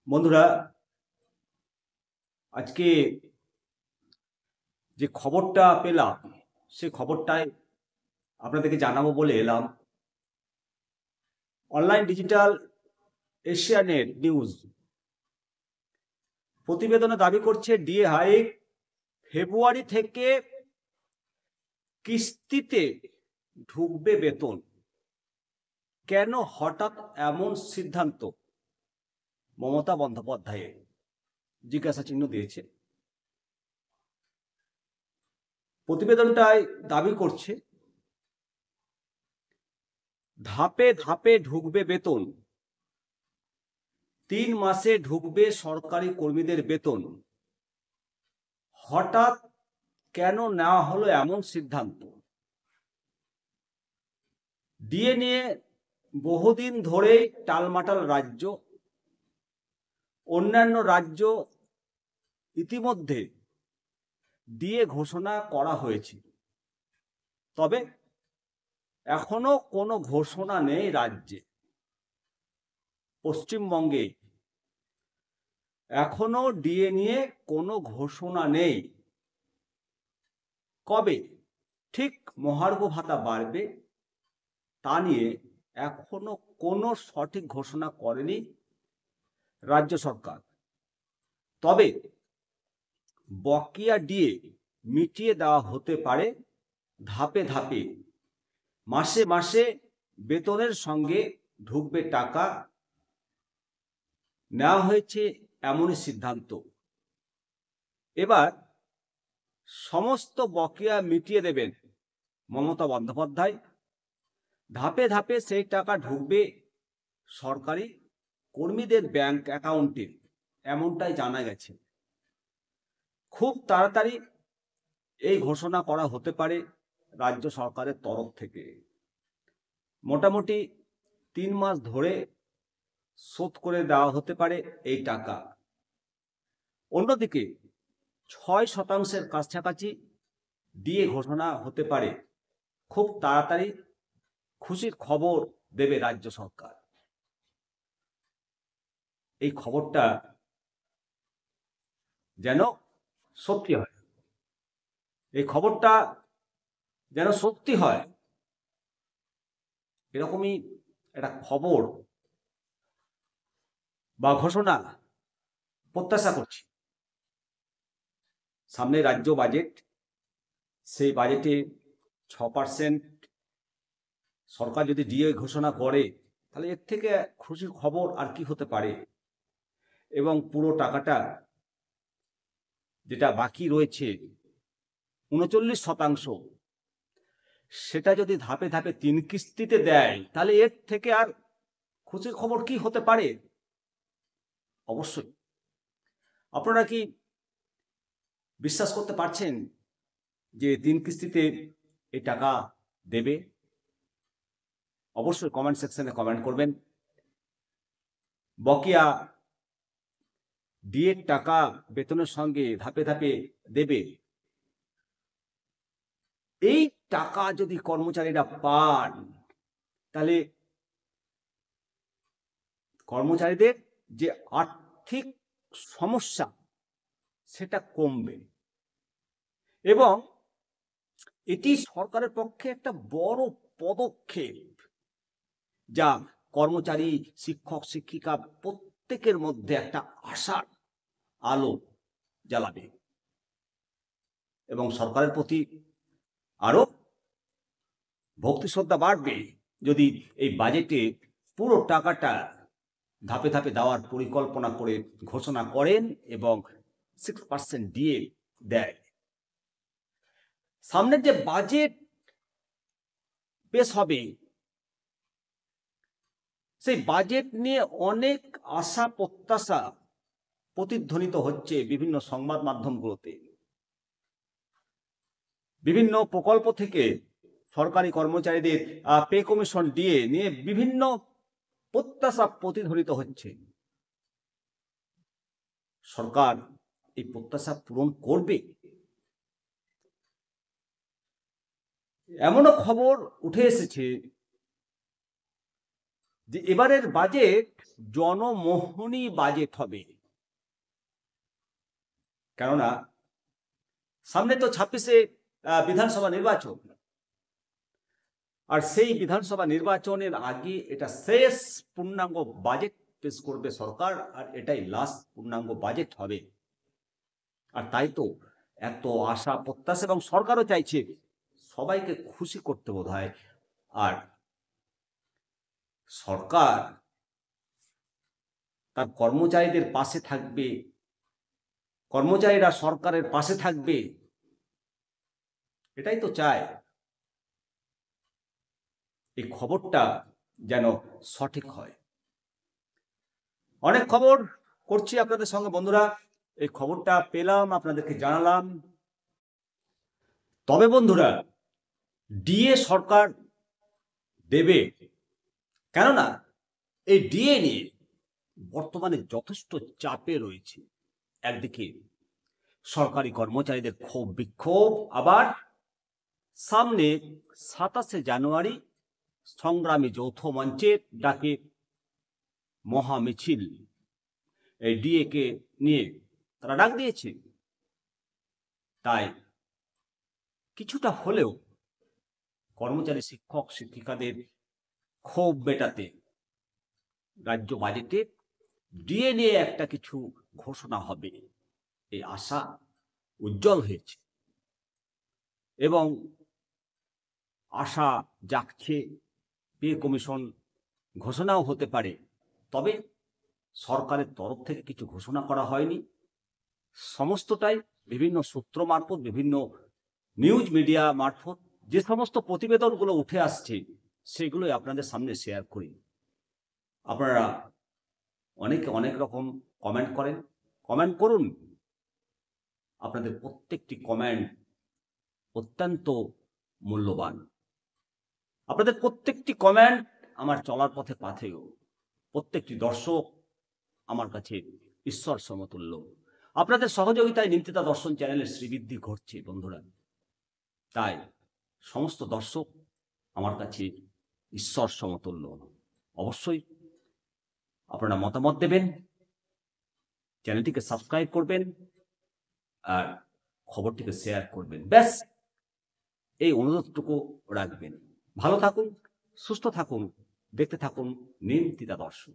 বন্ধুরা, আজকে যে খবরটা পেলাম সে খবরটাই আপনাদেরকে জানাবো বলে এলাম। অনলাইন ডিজিটাল এশিয়ানেট নিউজ প্রতিবেদনে দাবি করছে ডিএ হাইক ফেব্রুয়ারি থেকে কিস্তিতে ঢুকবে বেতন। কেন হঠাৎ এমন সিদ্ধান্ত? মমতা বন্দ্যোপাধ্যায়ের জিজ্ঞাসা চিহ্ন দিয়েছে। প্রতিবেদনটায় দাবি করছে ধাপে ধাপে ঢুকবে বেতন, 3 মাসে ঢুকবে সরকারি কর্মীদের বেতন। হঠাৎ কেন নেওয়া হলো এমন সিদ্ধান্ত? ডিএ নিয়ে বহুদিন ধরেই টালমাটাল রাজ্য। অন্যান্য রাজ্য ইতিমধ্যে ডিএ ঘোষণা করা হয়েছে, তবে এখনো কোনো ঘোষণা নেই রাজ্যে। পশ্চিমবঙ্গে এখনো ডিএ নিয়ে কোনো ঘোষণা নেই। কবে ঠিক মহার্ঘ ভাতা বাড়বে তা নিয়ে এখনো কোনো সঠিক ঘোষণা করেনি রাজ্য সরকার। তবে বকেয়া ডিএ মিটিয়ে দেওয়া হতে পারে ধাপে ধাপে। মাসে মাসে বেতনের সঙ্গে ঢুকবে টাকা। নেওয়া হয়েছে এমনই সিদ্ধান্ত। এবার সমস্ত বকেয়া মিটিয়ে দেবেন মমতা বন্দ্যোপাধ্যায়। ধাপে ধাপে সেই টাকা ঢুকবে সরকারি কর্মীদের ব্যাংক অ্যাকাউন্টে, এমনটাই জানা গেছে। খুব তাড়াতাড়ি এই ঘোষণা করা হতে পারে রাজ্য সরকারের তরফ থেকে। মোটামুটি 3 মাস ধরে শোধ করে দেওয়া হতে পারে এই টাকা। অন্যদিকে 6% কাছাকাছি ডিএ ঘোষণা হতে পারে খুব তাড়াতাড়ি। খুশির খবর দেবে রাজ্য সরকার। এই খবরটা যেন সত্যি হয়, এই খবরটা যেন সত্যি হয়, এরকমই একটা খবর বা ঘোষণা প্রত্যাশা করছি। সামনে রাজ্য বাজেট, সেই বাজেটে 6% সরকার যদি ডিএ ঘোষণা করে তাহলে এর থেকে খুশির খবর আর কি হতে পারে। এবং পুরো টাকাটা যেটা বাকি রয়েছে 39%, সেটা যদি ধাপে ধাপে 3 কিস্তিতে দেয় তাহলে এর থেকে আর খুশির খবর কি হতে পারে। অবশ্যই আপনারা কি বিশ্বাস করতে পারছেন যে 3 কিস্তিতে এই টাকা দেবে? অবশ্যই কমেন্ট সেকশনে কমেন্ট করবেন। বকেয়া ডিএর টাকা বেতনের সঙ্গে ধাপে ধাপে দেবে। এই টাকা যদি কর্মচারীরা পান তাহলে কর্মচারীদের যে আর্থিক সমস্যা সেটা কমবে এবং এটি সরকারের পক্ষে একটা বড় পদক্ষেপ, যা কর্মচারী, শিক্ষক, শিক্ষিকা প্রত্যেকের মধ্যে একটা আশার আলো জ্বালাবে এবং সরকারের প্রতি আরো ভক্তি শ্রদ্ধা বাড়বে যদি এই বাজেটে পুরো টাকাটা ধাপে ধাপে দেওয়ার পরিকল্পনা করে ঘোষণা করেন এবং 6% দিয়ে দেয়। সামনের যে বাজেট পেশ হবে সেই বাজেট নিয়ে অনেক আশা প্রত্যাশা প্রতিধ্বনিত হচ্ছে বিভিন্ন সংবাদ মাধ্যমগুলোতে। বিভিন্ন প্রকল্প থেকে সরকারি কর্মচারীদের পে কমিশন ডিএ নিয়ে বিভিন্ন প্রত্যাশা প্রতিধ্বনিত হচ্ছে। সরকার এই প্রত্যাশা পূরণ করবে? এমনও খবর উঠে এসেছে যে এবারের বাজেট জনমোহনী বাজেট হবে। কেননা সামনে তো 26-এ বিধানসভা নির্বাচন, আর সেই বিধানসভা নির্বাচনের আগে এটা শেষ পূর্ণাঙ্গ বাজেট পেশ করবে সরকার, আর এটাই লাস্ট পূর্ণাঙ্গ বাজেট হবে। আর তাই তো এত আশা প্রত্যাশা, এবং সরকারও চাইছে সবাইকে খুশি করতে বোধহয়। আর সরকার তার কর্মচারীদের পাশে থাকবে, কর্মচারীরা সরকারের পাশে থাকবে, এটাই তো চায়। এই খবরটা যেন সঠিক হয়। অনেক খবর করছি আপনাদের সঙ্গে বন্ধুরা, এই খবরটা পেলাম, আপনাদেরকে জানালাম। তবে বন্ধুরা, ডিএ সরকার দেবে, কেননা এই ডিএ নিয়ে বর্তমানে যথেষ্ট চাপে রয়েছে। একদিকে সরকারি কর্মচারীদের ক্ষোভ বিক্ষোভ, আবার সামনে 27শে জানুয়ারি সংগ্রামী যৌথ মঞ্চের ডাকে মহামিছিল, এই ডিএ কে নিয়ে তারা ডাক দিয়েছে। তাই কিছুটা হলেও কর্মচারী শিক্ষক শিক্ষিকাদের ক্ষোভ মেটাতে রাজ্য বাজেটে ডিএ নিয়ে একটা কিছু ঘোষণা হবে, এই আশা উজ্জ্বল হয়েছে এবং আশা জাগছে পে কমিশন ঘোষণাও হতে পারে। তবে সরকারের তরফ থেকে কিছু ঘোষণা করা হয়নি, সমস্তটাই বিভিন্ন সূত্র মারফত, বিভিন্ন নিউজ মিডিয়া মারফত যে সমস্ত প্রতিবেদনগুলো উঠে আসছে সেগুলোই আপনাদের সামনে শেয়ার করি। আপনারা অনেকে অনেক রকম কমেন্ট করেন, কমেন্ট করুন। আপনাদের প্রত্যেকটি কমেন্ট অত্যন্ত মূল্যবান। আপনাদের প্রত্যেকটি কমেন্ট আমার চলার পথে পাথেয়। প্রত্যেকটি দর্শক আমার কাছে ঈশ্বর সমতুল্য। আপনাদের সহযোগিতায় নিমতিতা দর্শন চ্যানেলের শ্রীবৃদ্ধি ঘটছে বন্ধুরা। তাই সমস্ত দর্শক আমার কাছে ঈশ্বর সমতুল্য। অবশ্যই আপনারা মতামত দেবেন, চ্যানেলটিকে সাবস্ক্রাইব করবেন আর খবরটিকে শেয়ার করবেন। ব্যাস এই অনুরোধটুকু রাখবেন। ভালো থাকুন, সুস্থ থাকুন, দেখতে থাকুন নিমতিতা দর্শন।